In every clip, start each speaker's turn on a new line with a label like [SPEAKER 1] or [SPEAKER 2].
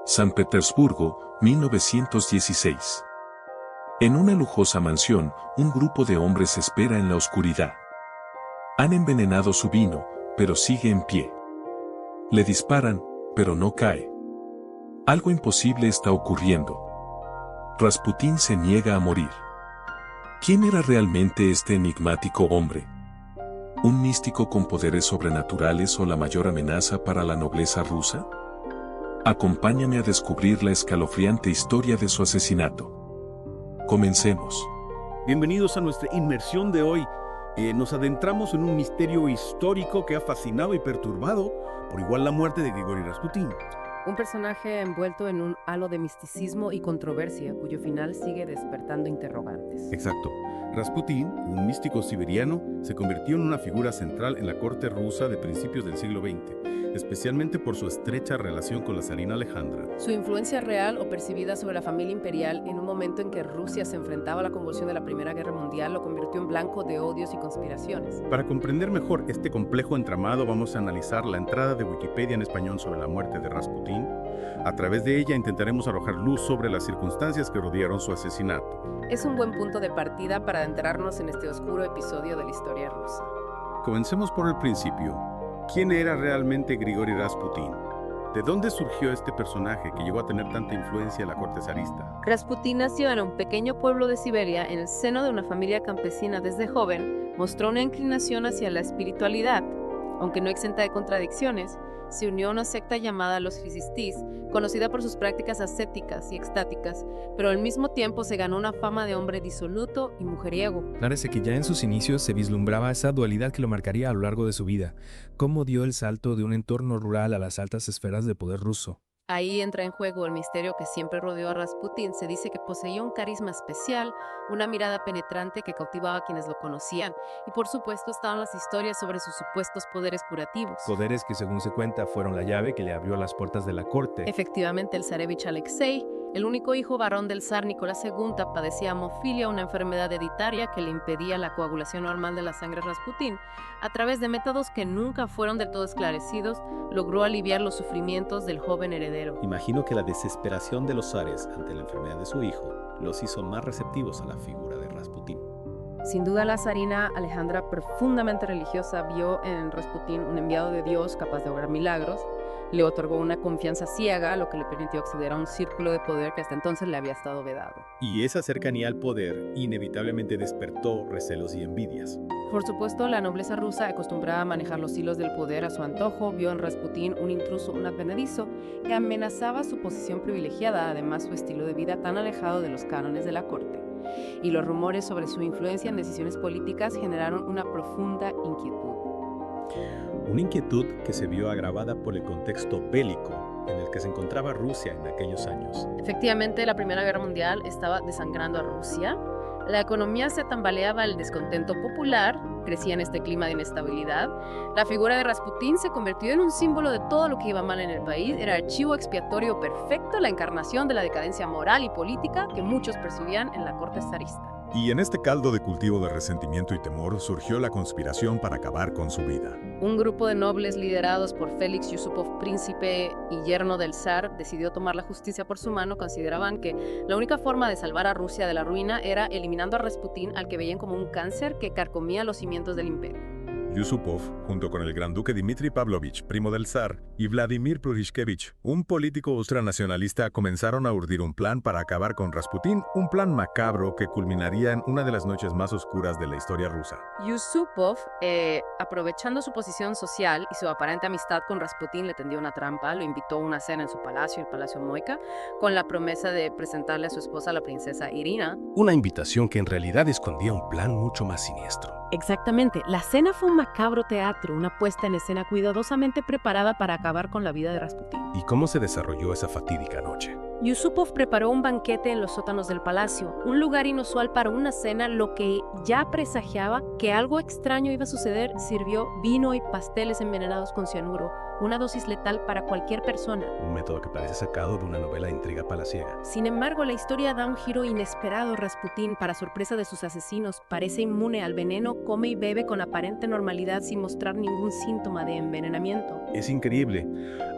[SPEAKER 1] San Petersburgo, 1916. En una lujosa mansión, un grupo de hombres espera en la oscuridad. Han envenenado su vino, pero sigue en pie. Le disparan, pero no cae. Algo imposible está ocurriendo. Rasputín se niega a morir. ¿Quién era realmente este enigmático hombre? ¿Un místico con poderes sobrenaturales o la mayor amenaza para la nobleza rusa? Acompáñame a descubrir la escalofriante historia de su asesinato. Comencemos.
[SPEAKER 2] Bienvenidos a nuestra inmersión de hoy. Nos adentramos en un misterio histórico que ha fascinado y perturbado por igual la muerte de Grigori Rasputín.
[SPEAKER 3] Un personaje envuelto en un halo de misticismo y controversia cuyo final sigue despertando interrogantes.
[SPEAKER 2] Exacto. Rasputín, un místico siberiano, se convirtió en una figura central en la corte rusa de principios del siglo XX, especialmente por su estrecha relación con la zarina Alejandra.
[SPEAKER 3] Su influencia real o percibida sobre la familia imperial en un momento en que Rusia se enfrentaba a la convulsión de la Primera Guerra Mundial lo convirtió en blanco de odios y conspiraciones.
[SPEAKER 2] Para comprender mejor este complejo entramado, vamos a analizar la entrada de Wikipedia en español sobre la muerte de Rasputín. A través de ella intentaremos arrojar luz sobre las circunstancias que rodearon su asesinato.
[SPEAKER 3] Es un buen punto de partida para adentrarnos en este oscuro episodio de la historia rusa.
[SPEAKER 2] Comencemos por el principio. ¿Quién era realmente Grigori Rasputín? ¿De dónde surgió este personaje que llegó a tener tanta influencia en la corte zarista?
[SPEAKER 3] Rasputín nació en un pequeño pueblo de Siberia en el seno de una familia campesina. Desde joven mostró una inclinación hacia la espiritualidad. Aunque no exenta de contradicciones, se unió a una secta llamada los Fisistís, conocida por sus prácticas ascéticas y extáticas, pero al mismo tiempo se ganó una fama de hombre disoluto y mujeriego.
[SPEAKER 4] Parece que ya en sus inicios se vislumbraba esa dualidad que lo marcaría a lo largo de su vida, cómo dio el salto de un entorno rural a las altas esferas de poder ruso.
[SPEAKER 3] Ahí entra en juego el misterio que siempre rodeó a Rasputín. Se dice que poseía un carisma especial, una mirada penetrante que cautivaba a quienes lo conocían. Y por supuesto estaban las historias sobre sus supuestos poderes curativos.
[SPEAKER 4] Poderes que, según se cuenta, fueron la llave que le abrió las puertas de la corte.
[SPEAKER 3] Efectivamente, el zarevich Alexei, el único hijo varón del zar Nicolás II, padecía hemofilia, una enfermedad hereditaria que le impedía la coagulación normal de la sangre. Rasputín, a través de métodos que nunca fueron del todo esclarecidos, logró aliviar los sufrimientos del joven heredero.
[SPEAKER 5] Imagino que la desesperación de los zares ante la enfermedad de su hijo los hizo más receptivos a la figura de Rasputín.
[SPEAKER 3] Sin duda, la zarina Alejandra, profundamente religiosa, vio en Rasputín un enviado de Dios capaz de obrar milagros. Le otorgó una confianza ciega, lo que le permitió acceder a un círculo de poder que hasta entonces le había estado vedado.
[SPEAKER 5] Y esa cercanía al poder inevitablemente despertó recelos y envidias.
[SPEAKER 3] Por supuesto, la nobleza rusa, acostumbrada a manejar los hilos del poder a su antojo, vio en Rasputín un intruso, un advenedizo, que amenazaba su posición privilegiada, además su estilo de vida tan alejado de los cánones de la corte. Y los rumores sobre su influencia en decisiones políticas generaron una profunda inquietud.
[SPEAKER 5] Una inquietud que se vio agravada por el contexto bélico en el que se encontraba Rusia en aquellos años.
[SPEAKER 3] Efectivamente, la Primera Guerra Mundial estaba desangrando a Rusia. La economía se tambaleaba, el descontento popular crecía en este clima de inestabilidad. La figura de Rasputín se convirtió en un símbolo de todo lo que iba mal en el país. Era el chivo expiatorio perfecto, la encarnación de la decadencia moral y política que muchos percibían en la corte zarista.
[SPEAKER 6] Y en este caldo de cultivo de resentimiento y temor surgió la conspiración para acabar con su vida.
[SPEAKER 3] Un grupo de nobles liderados por Félix Yusupov, príncipe y yerno del zar, decidió tomar la justicia por su mano. Consideraban que la única forma de salvar a Rusia de la ruina era eliminando a Rasputín, al que veían como un cáncer que carcomía los cimientos del imperio.
[SPEAKER 6] Yusupov, junto con el gran duque Dmitri Pavlovich, primo del zar, y Vladimir Prudishkevich, un político ultranacionalista, comenzaron a urdir un plan para acabar con Rasputín, un plan macabro que culminaría en una de las noches más oscuras de la historia rusa.
[SPEAKER 3] Yusupov, aprovechando su posición social y su aparente amistad con Rasputín, le tendió una trampa, lo invitó a una cena en su palacio, el Palacio Moika, con la promesa de presentarle a su esposa, la princesa Irina.
[SPEAKER 7] Una invitación que en realidad escondía un plan mucho más siniestro.
[SPEAKER 3] Exactamente, la cena fue un macabro teatro, una puesta en escena cuidadosamente preparada para acabar con la vida de Rasputín.
[SPEAKER 7] ¿Y cómo se desarrolló esa fatídica noche?
[SPEAKER 3] Yusupov preparó un banquete en los sótanos del palacio, un lugar inusual para una cena, lo que ya presagiaba que algo extraño iba a suceder. Sirvió vino y pasteles envenenados con cianuro, una dosis letal para cualquier persona.
[SPEAKER 7] Un método que parece sacado de una novela de intriga palaciega.
[SPEAKER 3] Sin embargo, la historia da un giro inesperado. Rasputín, para sorpresa de sus asesinos, parece inmune al veneno, come y bebe con aparente normalidad sin mostrar ningún síntoma de envenenamiento.
[SPEAKER 7] Es increíble.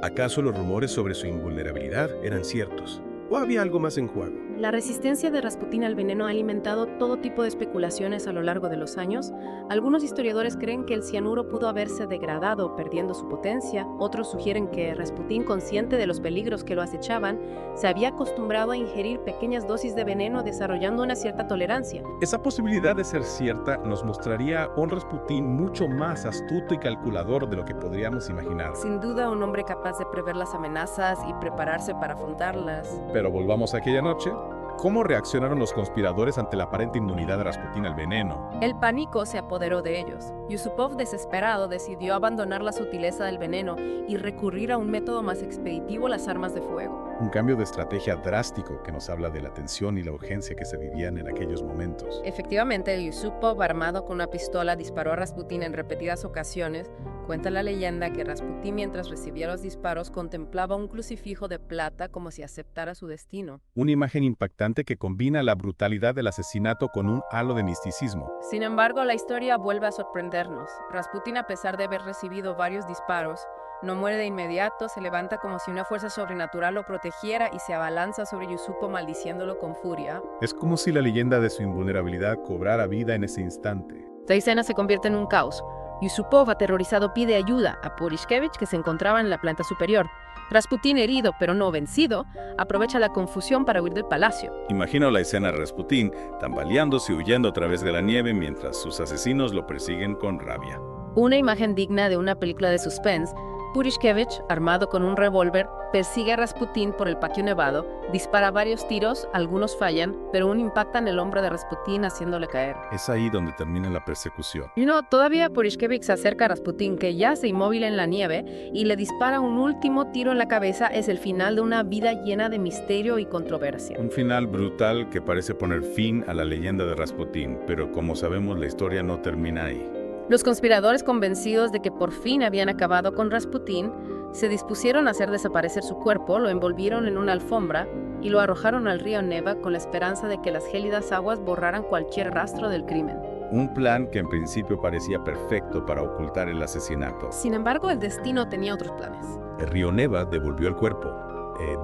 [SPEAKER 7] ¿Acaso los rumores sobre su invulnerabilidad eran ciertos? ¿O había algo más en juego?
[SPEAKER 3] La resistencia de Rasputín al veneno ha alimentado todo tipo de especulaciones a lo largo de los años. Algunos historiadores creen que el cianuro pudo haberse degradado, perdiendo su potencia. Otros sugieren que Rasputín, consciente de los peligros que lo acechaban, se había acostumbrado a ingerir pequeñas dosis de veneno, desarrollando una cierta tolerancia.
[SPEAKER 2] Esa posibilidad de ser cierta nos mostraría a un Rasputín mucho más astuto y calculador de lo que podríamos imaginar.
[SPEAKER 3] Sin duda, un hombre capaz de prever las amenazas y prepararse para afrontarlas.
[SPEAKER 2] Pero volvamos a aquella noche. ¿Cómo reaccionaron los conspiradores ante la aparente inmunidad de Rasputín al veneno?
[SPEAKER 3] El pánico se apoderó de ellos. Yusupov, desesperado, decidió abandonar la sutileza del veneno y recurrir a un método más expeditivo: las armas de fuego.
[SPEAKER 2] Un cambio de estrategia drástico que nos habla de la tensión y la urgencia que se vivían en aquellos momentos.
[SPEAKER 3] Efectivamente, Yusupov, armado con una pistola, disparó a Rasputín en repetidas ocasiones. Cuenta la leyenda que Rasputín, mientras recibía los disparos, contemplaba un crucifijo de plata como si aceptara su destino.
[SPEAKER 2] Una imagen impactante que combina la brutalidad del asesinato con un halo de misticismo.
[SPEAKER 3] Sin embargo, la historia vuelve a sorprendernos. Rasputín, a pesar de haber recibido varios disparos, no muere de inmediato. Se levanta como si una fuerza sobrenatural lo protegiera y se abalanza sobre Yusupov, maldiciéndolo con furia.
[SPEAKER 2] Es como si la leyenda de su invulnerabilidad cobrara vida en ese instante.
[SPEAKER 3] Esta escena se convierte en un caos. Yusupov, aterrorizado, pide ayuda a Purishkevich, que se encontraba en la planta superior. Rasputín, herido pero no vencido, aprovecha la confusión para huir del palacio.
[SPEAKER 8] Imagino la escena de Rasputín tambaleándose y huyendo a través de la nieve mientras sus asesinos lo persiguen con rabia.
[SPEAKER 3] Una imagen digna de una película de suspense. Purishkevich, armado con un revólver, persigue a Rasputín por el patio nevado, dispara varios tiros, algunos fallan, pero uno impacta en el hombro de Rasputín haciéndole caer.
[SPEAKER 2] Es ahí donde termina la persecución.
[SPEAKER 3] Todavía Purishkevich se acerca a Rasputín, que yace inmóvil en la nieve, y le dispara un último tiro en la cabeza. Es el final de una vida llena de misterio y controversia.
[SPEAKER 8] Un final brutal que parece poner fin a la leyenda de Rasputín, pero como sabemos la historia no termina ahí.
[SPEAKER 3] Los conspiradores, convencidos de que por fin habían acabado con Rasputín, se dispusieron a hacer desaparecer su cuerpo, lo envolvieron en una alfombra y lo arrojaron al río Neva con la esperanza de que las gélidas aguas borraran cualquier rastro del crimen.
[SPEAKER 8] Un plan que en principio parecía perfecto para ocultar el asesinato.
[SPEAKER 3] Sin embargo, el destino tenía otros planes.
[SPEAKER 7] El río Neva devolvió el cuerpo.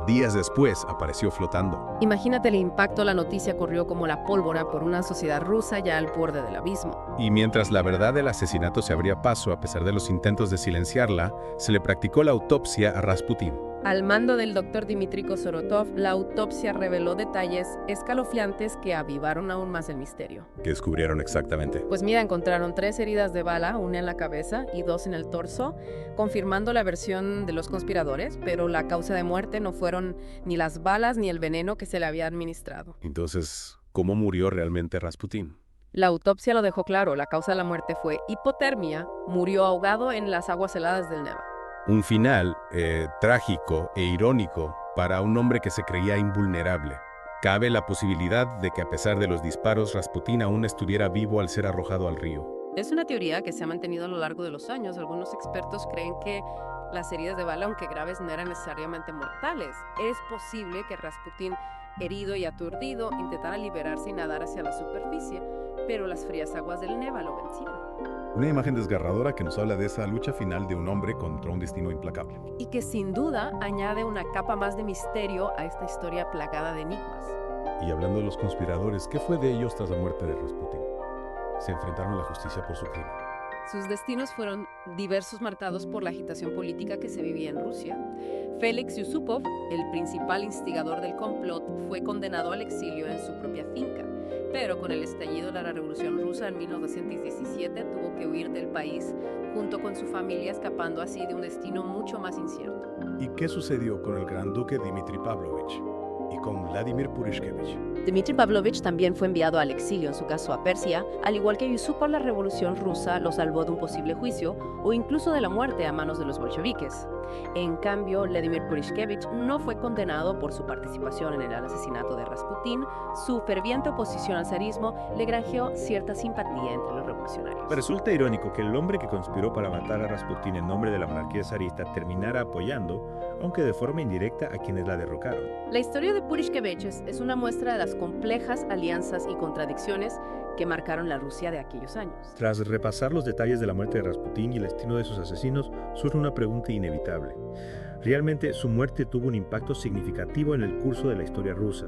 [SPEAKER 7] Días después apareció flotando.
[SPEAKER 3] Imagínate el impacto. La noticia corrió como la pólvora por una sociedad rusa ya al borde del abismo.
[SPEAKER 2] Y mientras la verdad del asesinato se abría paso a pesar de los intentos de silenciarla, se le practicó la autopsia a Rasputín.
[SPEAKER 3] Al mando del doctor Dmitry Kosorotov, la autopsia reveló detalles escalofriantes que avivaron aún más el misterio.
[SPEAKER 7] ¿Qué descubrieron exactamente?
[SPEAKER 3] Pues mira, encontraron 3 heridas de bala, una en la cabeza y 2 en el torso, confirmando la versión de los conspiradores, pero la causa de muerte no fueron ni las balas ni el veneno que se le había administrado.
[SPEAKER 7] Entonces, ¿cómo murió realmente Rasputín?
[SPEAKER 3] La autopsia lo dejó claro: la causa de la muerte fue hipotermia, murió ahogado en las aguas heladas del Neva.
[SPEAKER 2] Un final trágico e irónico para un hombre que se creía invulnerable. Cabe la posibilidad de que a pesar de los disparos, Rasputín aún estuviera vivo al ser arrojado al río.
[SPEAKER 3] Es una teoría que se ha mantenido a lo largo de los años. Algunos expertos creen que las heridas de bala, aunque graves, no eran necesariamente mortales. Es posible que Rasputín, herido y aturdido, intentara liberarse y nadar hacia la superficie, pero las frías aguas del Neva lo vencieron.
[SPEAKER 2] Una imagen desgarradora que nos habla de esa lucha final de un hombre contra un destino implacable.
[SPEAKER 3] Y que sin duda añade una capa más de misterio a esta historia plagada de enigmas.
[SPEAKER 2] Y hablando de los conspiradores, ¿qué fue de ellos tras la muerte de Rasputín? Se enfrentaron a la justicia por su crimen.
[SPEAKER 3] Sus destinos fueron diversos, marcados por la agitación política que se vivía en Rusia. Félix Yusupov, el principal instigador del complot, fue condenado al exilio en su propia finca. Pero con el estallido de la Revolución Rusa en 1917 tuvo que huir del país junto con su familia, escapando así de un destino mucho más incierto.
[SPEAKER 2] ¿Y qué sucedió con el gran duque Dmitry Pavlovich?
[SPEAKER 7] y con Vladimir Purishkevich.
[SPEAKER 9] Dmitri Pavlovich también fue enviado al exilio en su caso a Persia, al igual que Yusupov la Revolución Rusa lo salvó de un posible juicio o incluso de la muerte a manos de los bolcheviques. En cambio, Vladimir Purishkevich no fue condenado por su participación en el asesinato de Rasputín. Su ferviente oposición al zarismo le granjeó cierta simpatía entre los revolucionarios.
[SPEAKER 5] Resulta irónico que el hombre que conspiró para matar a Rasputín en nombre de la monarquía zarista terminara apoyando, aunque de forma indirecta, a quienes la derrocaron.
[SPEAKER 3] La historia de Purishkevich es una muestra de las complejas alianzas y contradicciones que marcaron la Rusia de aquellos años.
[SPEAKER 5] Tras repasar los detalles de la muerte de Rasputín y el destino de sus asesinos, surge una pregunta inevitable. ¿Realmente su muerte tuvo un impacto significativo en el curso de la historia rusa?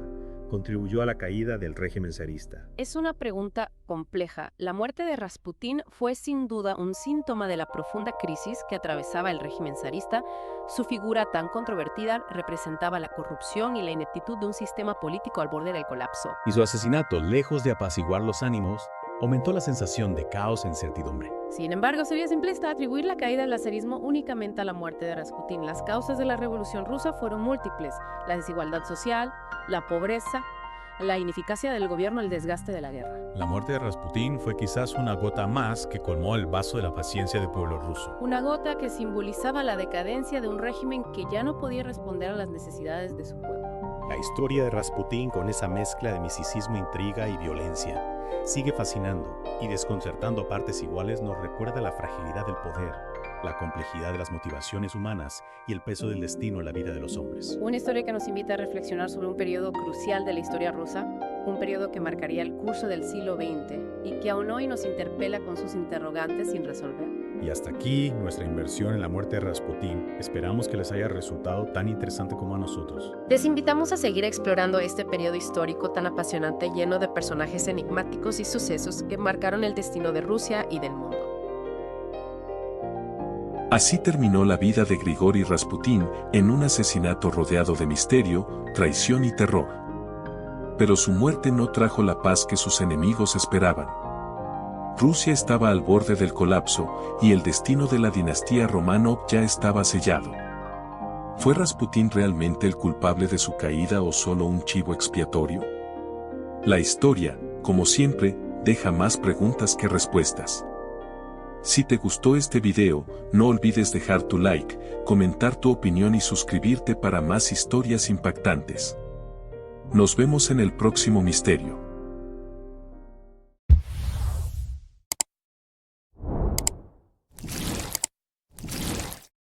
[SPEAKER 5] ¿Contribuyó a la caída del régimen zarista?
[SPEAKER 3] Es una pregunta compleja. La muerte de Rasputín fue sin duda un síntoma de la profunda crisis que atravesaba el régimen zarista. Su figura tan controvertida representaba la corrupción y la ineptitud de un sistema político al borde del colapso.
[SPEAKER 10] Y su asesinato, lejos de apaciguar los ánimos, aumentó la sensación de caos e incertidumbre.
[SPEAKER 3] Sin embargo, sería simplista atribuir la caída del zarismo únicamente a la muerte de Rasputín. Las causas de la Revolución Rusa fueron múltiples: la desigualdad social, la pobreza, la ineficacia del gobierno, el desgaste de la guerra.
[SPEAKER 8] La muerte de Rasputín fue quizás una gota más que colmó el vaso de la paciencia del pueblo ruso.
[SPEAKER 3] Una gota que simbolizaba la decadencia de un régimen que ya no podía responder a las necesidades de su pueblo.
[SPEAKER 5] La historia de Rasputín, con esa mezcla de misticismo, intriga y violencia, sigue fascinando y desconcertando a partes iguales. Nos recuerda la fragilidad del poder, la complejidad de las motivaciones humanas y el peso del destino en la vida de los hombres.
[SPEAKER 3] Una historia que nos invita a reflexionar sobre un periodo crucial de la historia rusa, un periodo que marcaría el curso del siglo XX y que aún hoy nos interpela con sus interrogantes sin resolver.
[SPEAKER 6] Y hasta aquí nuestra inversión en la muerte de Rasputín. Esperamos que les haya resultado tan interesante como a nosotros.
[SPEAKER 3] Les invitamos a seguir explorando este periodo histórico tan apasionante, lleno de personajes enigmáticos y sucesos que marcaron el destino de Rusia y del mundo.
[SPEAKER 1] Así terminó la vida de Grigori Rasputín en un asesinato rodeado de misterio, traición y terror. Pero su muerte no trajo la paz que sus enemigos esperaban. Rusia estaba al borde del colapso y el destino de la dinastía Románov ya estaba sellado. ¿Fue Rasputín realmente el culpable de su caída o solo un chivo expiatorio? La historia, como siempre, deja más preguntas que respuestas. Si te gustó este video, no olvides dejar tu like, comentar tu opinión y suscribirte para más historias impactantes. Nos vemos en el próximo misterio.